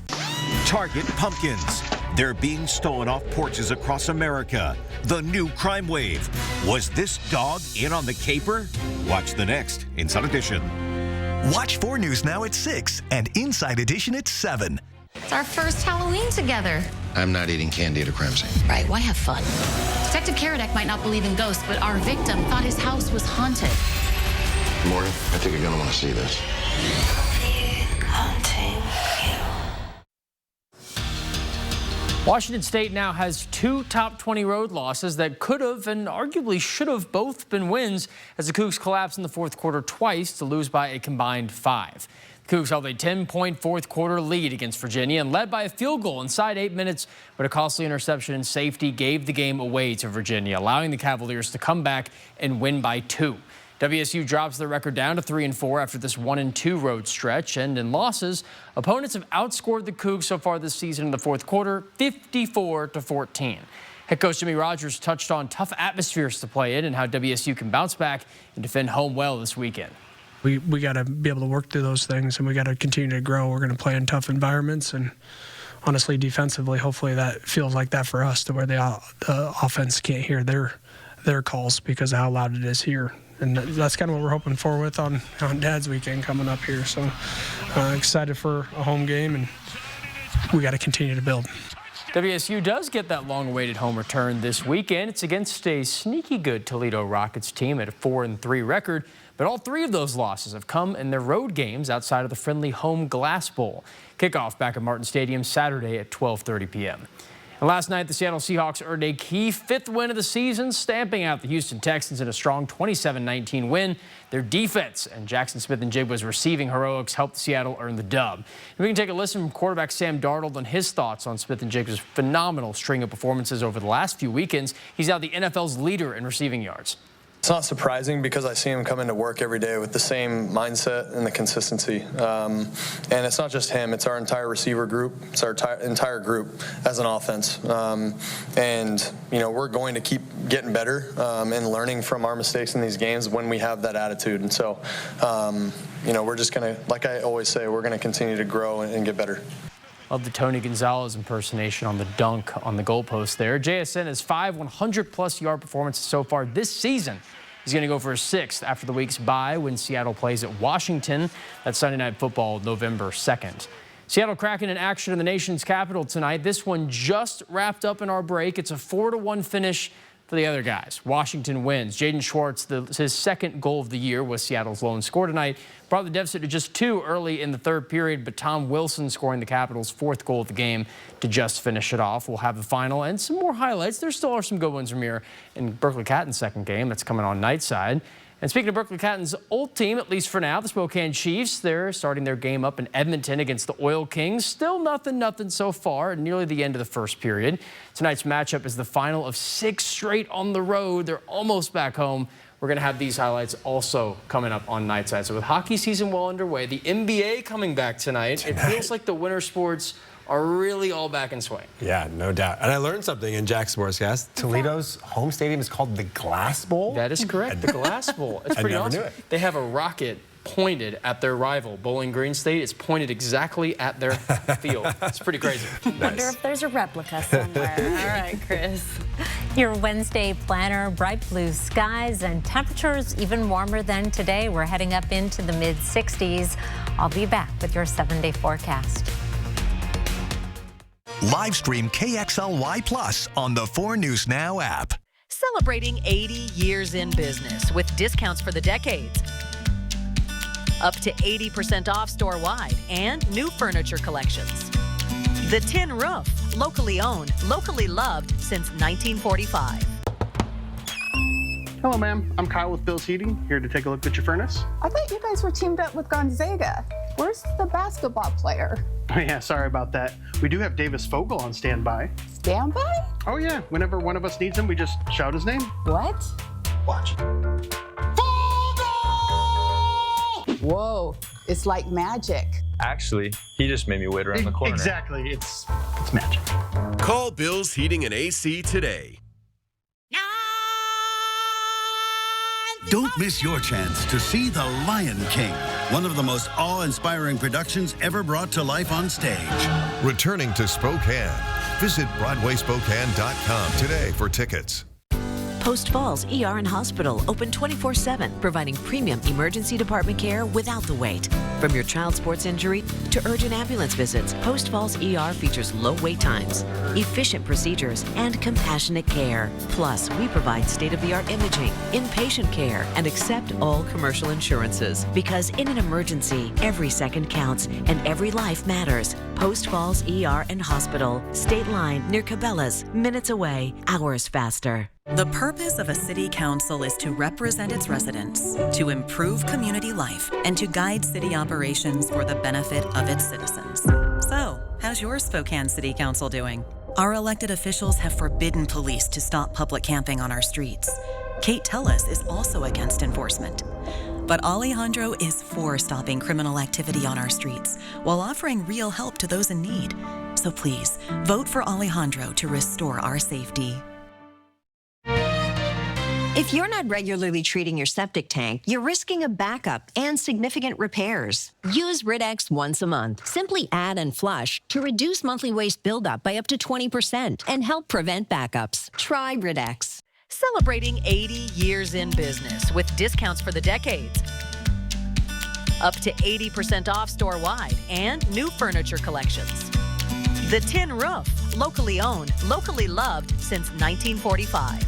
Target pumpkins. They're being stolen off porches across America. The new crime wave. Was this dog in on the caper? Watch the next Inside Edition. Watch 4 News Now at 6 and Inside Edition at 7. It's our first Halloween together. I'm not eating candy at a crime scene. Right, why have fun? Detective Karadek might not believe in ghosts, but our victim thought his house was haunted. Morgan, I think you're gonna want to see this. Washington State now has 2 top 20 road losses that could have and arguably should have both been wins as the Cougs collapsed in the fourth quarter twice to lose by a combined 5. The Cougs held a 10-point fourth quarter lead against Virginia and led by a field goal inside 8 minutes, but a costly interception and safety gave the game away to Virginia, allowing the Cavaliers to come back and win by 2. WSU drops their record down to 3-4 after this 1-2 road stretch, and in losses, opponents have outscored the Cougs so far this season in the fourth quarter, 54-14. Head coach Jimmy Rogers touched on tough atmospheres to play in and how WSU can bounce back and defend home well this weekend. We got to be able to work through those things, and we got to continue to grow. We're going to play in tough environments, and honestly, defensively, hopefully that feels like that for us, to where the offense can't hear their calls because of how loud it is here. And that's kind of what we're hoping for with on Dad's weekend coming up here. So excited for a home game, and we got to continue to build. WSU does get that long-awaited home return this weekend. It's against a sneaky good Toledo Rockets team at a 4-3 record, but all 3 of those losses have come in their road games outside of the friendly home Glass Bowl. Kickoff back at Martin Stadium Saturday at 12:30 p.m. And last night, the Seattle Seahawks earned a key 5th win of the season, stamping out the Houston Texans in a strong 27-19 win. Their defense and Jackson Smith-Njigba's receiving heroics helped Seattle earn the dub. And we can take a listen from quarterback Sam Darnold on his thoughts on Smith-Njigba's phenomenal string of performances over the last few weekends. He's now the NFL's leader in receiving yards. It's not surprising because I see him come into work every day with the same mindset and the consistency. And it's not just him, it's our entire receiver group, it's our entire group as an offense. And, you know, we're going to keep getting better and learning from our mistakes in these games when we have that attitude. And so, you know, we're just going to, like I always say, we're going to continue to grow and get better. Love the Tony Gonzalez impersonation on the dunk on the goalpost there. JSN has 5 100-plus yard performances so far this season. He's going to go for his 6th after the week's bye when Seattle plays at Washington. That's Sunday Night Football, November 2nd. Seattle Kraken in action in the nation's capital tonight. This one just wrapped up in our break. It's a 4-1 finish for the other guys. Washington wins. Jaden Schwartz, his 2nd goal of the year, was Seattle's lone score tonight. Brought the deficit to just 2 early in the 3rd period, but Tom Wilson scoring the Capitals' 4th goal of the game to just finish it off. We'll have the final and some more highlights. There still are some good ones from here in Berkeley Catton's 2nd game. That's coming on Nightside. And speaking of Berkeley Catton's old team, at least for now, the Spokane Chiefs, they're starting their game up in Edmonton against the Oil Kings. Still nothing so far, nearly the end of the first period. Tonight's matchup is the final of 6 straight on the road. They're almost back home. We're going to have these highlights also coming up on Nightside. So with hockey season well underway, the NBA coming back tonight, it feels like the winter sports are really all back in swing. Yeah, no doubt. And I learned something in Jack's Sportscast. Toledo's home stadium is called the Glass Bowl. That is correct, the Glass Bowl. It's pretty awesome. Knew it. They have a rocket pointed at their rival, Bowling Green State. It's pointed exactly at their field. It's pretty crazy. Wonder if there's a replica somewhere. All right, Chris. Your Wednesday planner, bright blue skies and temperatures even warmer than today. We're heading up into the mid-60s. I'll be back with your 7-day forecast. Live stream KXLY Plus on the 4 News Now app. Celebrating 80 years in business with discounts for the decades. Up to 80% off store-wide and new furniture collections. The Tin Roof, locally owned, locally loved since 1945. Hello, ma'am. I'm Kyle with Bill's Heating, here to take a look at your furnace. I thought you guys were teamed up with Gonzaga. Where's the basketball player? Oh, yeah, sorry about that. We do have Davis Fogel on standby. Standby? Oh, yeah. Whenever one of us needs him, we just shout his name. What? Watch. Whoa, it's like magic. Actually, he just made me wait around the corner. Exactly. It's magic. Call Bill's Heating and AC today. Don't miss your chance to see The Lion King, one of the most awe-inspiring productions ever brought to life on stage. Returning to Spokane. Visit BroadwaySpokane.com today for tickets. Post Falls ER and Hospital, open 24/7, providing premium emergency department care without the wait. From your child sports injury to urgent ambulance visits, Post Falls ER features low wait times, efficient procedures, and compassionate care. Plus, we provide state-of-the-art imaging, inpatient care, and accept all commercial insurances. Because in an emergency, every second counts and every life matters. Post Falls ER and Hospital, State Line near Cabela's, minutes away, hours faster. The purpose of a city council is to represent its residents, to improve community life, and to guide city operations for the benefit of its citizens. So, how's your Spokane City Council doing? Our elected officials have forbidden police to stop public camping on our streets. Kate Tellis is also against enforcement. But Alejandro is for stopping criminal activity on our streets while offering real help to those in need. So please, vote for Alejandro to restore our safety. If you're not regularly treating your septic tank, you're risking a backup and significant repairs. Use Rid-X once a month. Simply add and flush to reduce monthly waste buildup by up to 20% and help prevent backups. Try Rid-X. Celebrating 80 years in business with discounts for the decades. Up to 80% off store-wide and new furniture collections. The Tin Roof, locally owned, locally loved since 1945.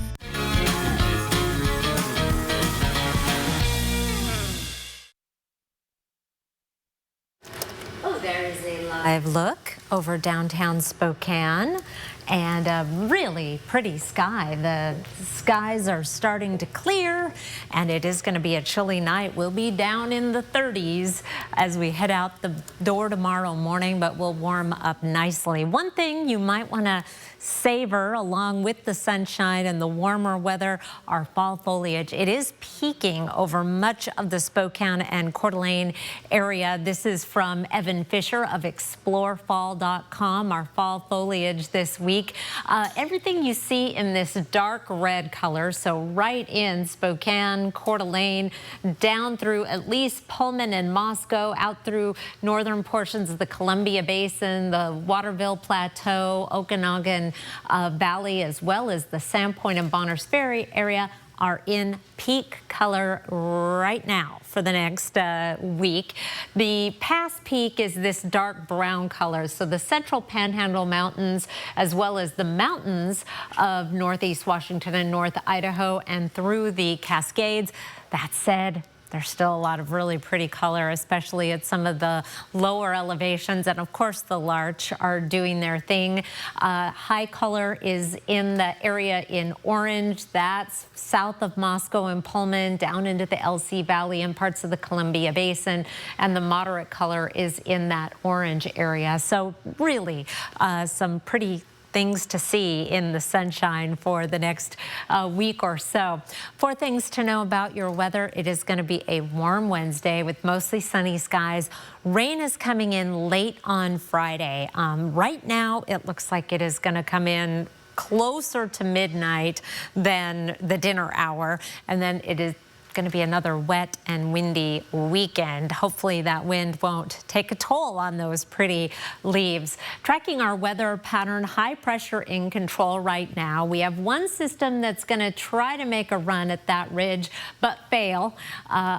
There's a live look over downtown Spokane and a really pretty sky. The skies are starting to clear and it is going to be a chilly night. We'll be down in the 30s as we head out the door tomorrow morning, but we'll warm up nicely. One thing you might want to savor along with the sunshine and the warmer weather, our fall foliage. It is peaking over much of the Spokane and Coeur d'Alene area. This is from Evan Fisher of explorefall.com, our fall foliage this week. Everything you see in this dark red color, so right in Spokane, Coeur d'Alene, down through at least Pullman and Moscow, out through northern portions of the Columbia Basin, the Waterville Plateau, Okanagan Valley, as well as the Sandpoint and Bonners Ferry area are in peak color right now for the next week. The past peak is this dark brown color. So the central Panhandle Mountains, as well as the mountains of northeast Washington and North Idaho and through the Cascades. That said, there's still a lot of really pretty color, especially at some of the lower elevations. And of course, the larch are doing their thing. High color is in the area in orange. That's south of Moscow and Pullman, down into the LC Valley and parts of the Columbia Basin. And the moderate color is in that orange area. So really some pretty things to see in the sunshine for the next week or so. 4 things to know about your weather. It is going to be a warm Wednesday with mostly sunny skies. Rain is coming in late on Friday. Right now, it looks like it is going to come in closer to midnight than the dinner hour, and then it is going to be another wet and windy weekend. Hopefully that wind won't take a toll on those pretty leaves. Tracking our weather pattern, high pressure in control right now. We have one system that's going to try to make a run at that ridge, but fail.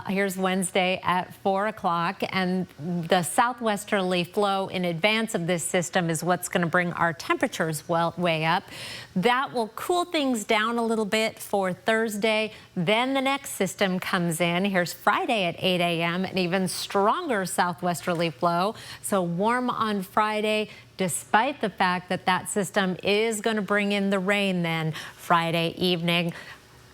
Here's Wednesday at 4 o'clock, and the southwesterly flow in advance of this system is what's going to bring our temperatures way up. That will cool things down a little bit for Thursday. Then the next system comes in. Here's Friday at 8 a.m. an even stronger southwesterly flow. So warm on Friday, despite the fact that that system is going to bring in the rain then Friday evening.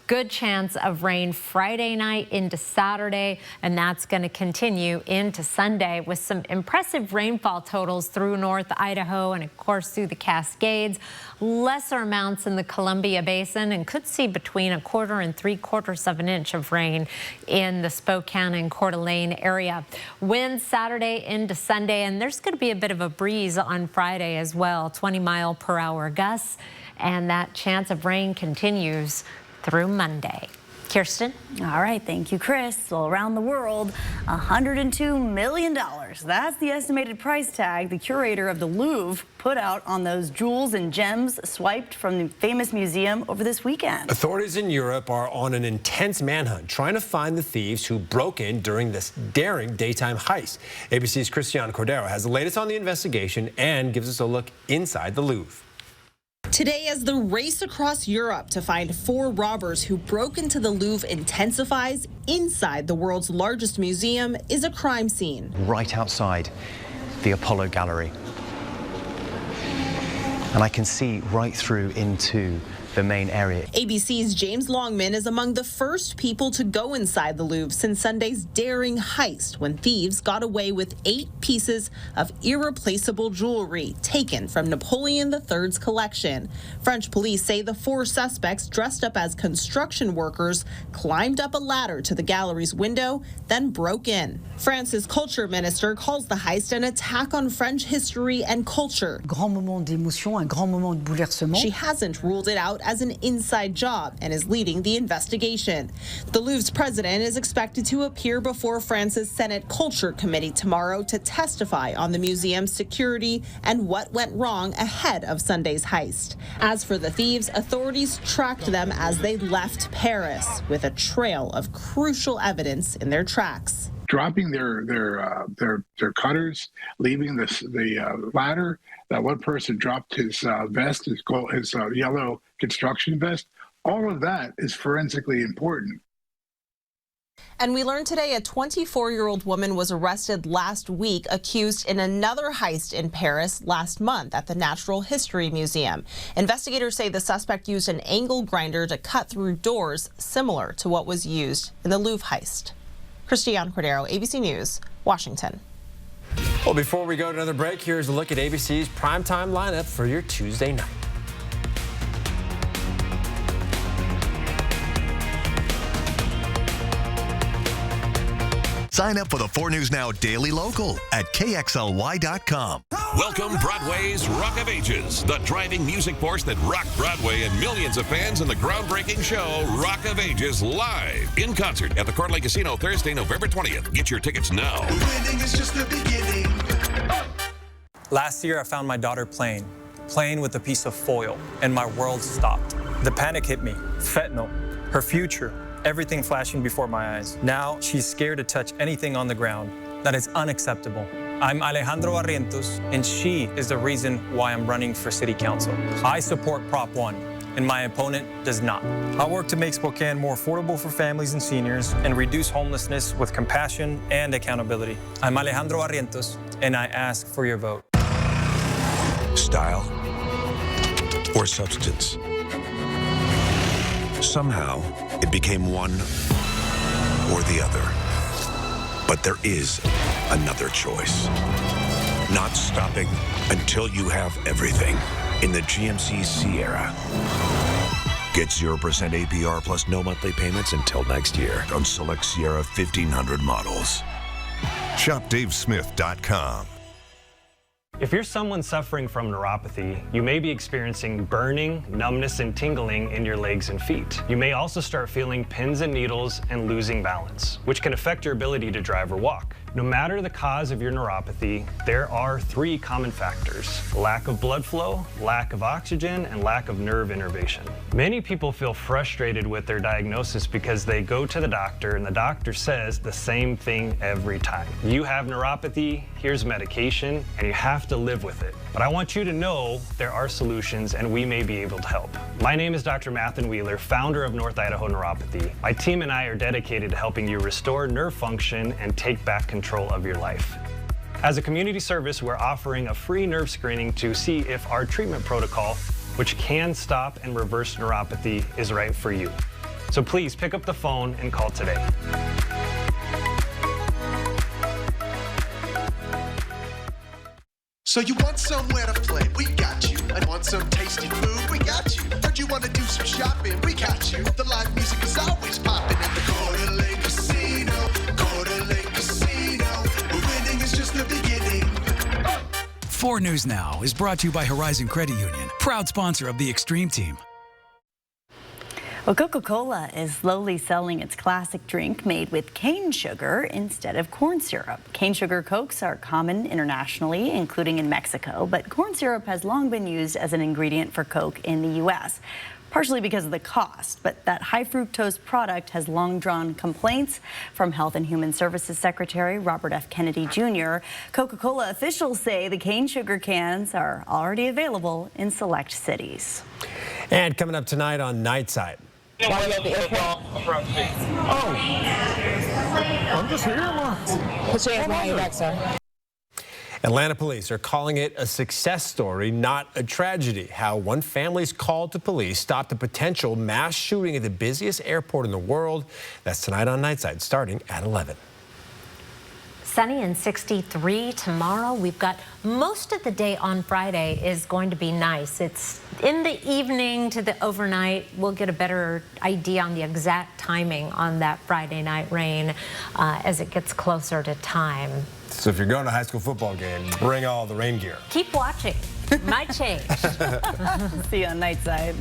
Good chance of rain Friday night into Saturday, and that's going to continue into Sunday with some impressive rainfall totals through North Idaho and, of course, through the Cascades. Lesser amounts in the Columbia Basin, and could see between 1/4 and 3/4 of an inch of rain in the Spokane and Coeur d'Alene area. Winds Saturday into Sunday, and there's going to be a bit of a breeze on Friday as well, 20-mile-per-hour gusts, and that chance of rain continues through Monday. Kirsten? All right, thank you, Chris. Well, around the world, $102 million. That's the estimated price tag the curator of the Louvre put out on those jewels and gems swiped from the famous museum over this weekend. Authorities in Europe are on an intense manhunt trying to find the thieves who broke in during this daring daytime heist. ABC's Christiane Cordero has the latest on the investigation and gives us a look inside the Louvre. Today, as the race across Europe to find 4 robbers who broke into the Louvre intensifies, inside the world's largest museum is a crime scene. Right outside the Apollo Gallery. And I can see right through into the main area. ABC's James Longman is among the first people to go inside the Louvre since Sunday's daring heist when thieves got away with 8 pieces of irreplaceable jewelry taken from Napoleon III's collection. French police say the 4 suspects dressed up as construction workers climbed up a ladder to the gallery's window, then broke in. France's culture minister calls the heist an attack on French history and culture. Grand moment d'émotion, un grand moment de bouleversement. She hasn't ruled it out as an inside job and is leading the investigation. The Louvre's president is expected to appear before France's Senate Culture Committee tomorrow to testify on the museum's security and what went wrong ahead of Sunday's heist. As for the thieves, authorities tracked them as they left Paris with a trail of crucial evidence in their tracks. Dropping their cutters, leaving the ladder. That one person dropped his vest, his yellow construction vest. All of that is forensically important. And we learned today a 24-year-old woman was arrested last week, accused in another heist in Paris last month at the Natural History Museum. Investigators say the suspect used an angle grinder to cut through doors similar to what was used in the Louvre heist. Christiane Cordero, ABC News, Washington. Well, before we go to another break, here's a look at ABC's primetime lineup for your Tuesday night. Sign up for the 4 News Now Daily Local at KXLY.com. Welcome Broadway's Rock of Ages, the driving music force that rocked Broadway and millions of fans in the groundbreaking show Rock of Ages live in concert at the Coeur d'Alene Casino Thursday, November 20th. Get your tickets now. Winning is just the beginning. Last year, I found my daughter playing with a piece of foil, and my world stopped. The panic hit me. Fentanyl, her future, everything flashing before my eyes. Now she's scared to touch anything on the ground. That is unacceptable. I'm Alejandro Barrientos, and she is the reason why I'm running for city council. I support Prop 1, and my opponent does not. I work to make Spokane more affordable for families and seniors and reduce homelessness with compassion and accountability. I'm Alejandro Barrientos, and I ask for your vote. Style or substance? Somehow, it became one or the other. But there is another choice. Not stopping until you have everything in the GMC Sierra. Get 0% APR plus no monthly payments until next year on select Sierra 1500 models. ShopDaveSmith.com. If you're someone suffering from neuropathy, you may be experiencing burning, numbness, and tingling in your legs and feet. You may also start feeling pins and needles and losing balance, which can affect your ability to drive or walk. No matter the cause of your neuropathy, there are 3 common factors: lack of blood flow, lack of oxygen, and lack of nerve innervation. Many people feel frustrated with their diagnosis because they go to the doctor and the doctor says the same thing every time. You have neuropathy, here's medication, and you have to live with it. But I want you to know there are solutions and we may be able to help. My name is Dr. Mathen Wheeler, founder of North Idaho Neuropathy. My team and I are dedicated to helping you restore nerve function and take back control of your life. As a community service, we're offering a free nerve screening to see if our treatment protocol, which can stop and reverse neuropathy, is right for you. So please pick up the phone and call today. So you want somewhere to play? We got you. And want some tasty food? We got you. Heard you want to do some shopping? We got you. The live music is always popping at the Coeur d'Alene Casino. Coeur d'Alene Casino. Winning is just the beginning. 4 News Now is brought to you by Horizon Credit Union, proud sponsor of the Extreme Team. Well, Coca-Cola is slowly selling its classic drink made with cane sugar instead of corn syrup. Cane sugar Cokes are common internationally, including in Mexico, but corn syrup has long been used as an ingredient for Coke in the U.S., partially because of the cost. But that high fructose product has long drawn complaints from Health and Human Services Secretary Robert F. Kennedy Jr. Coca-Cola officials say the cane sugar cans are already available in select cities. And coming up tonight on Nightside. I'm just here. Put your hands behind your back, sir. Atlanta police are calling it a success story, not a tragedy. How one family's call to police stopped a potential mass shooting at the busiest airport in the world. That's tonight on Nightside, starting at 11. Sunny and 63 tomorrow. We've got most of the day on Friday is going to be nice. It's in the evening to the overnight. We'll get a better idea on the exact timing on that Friday night rain as it gets closer to time. So if you're going to a high school football game, bring all the rain gear. Keep watching. Might change. See you on Nightside.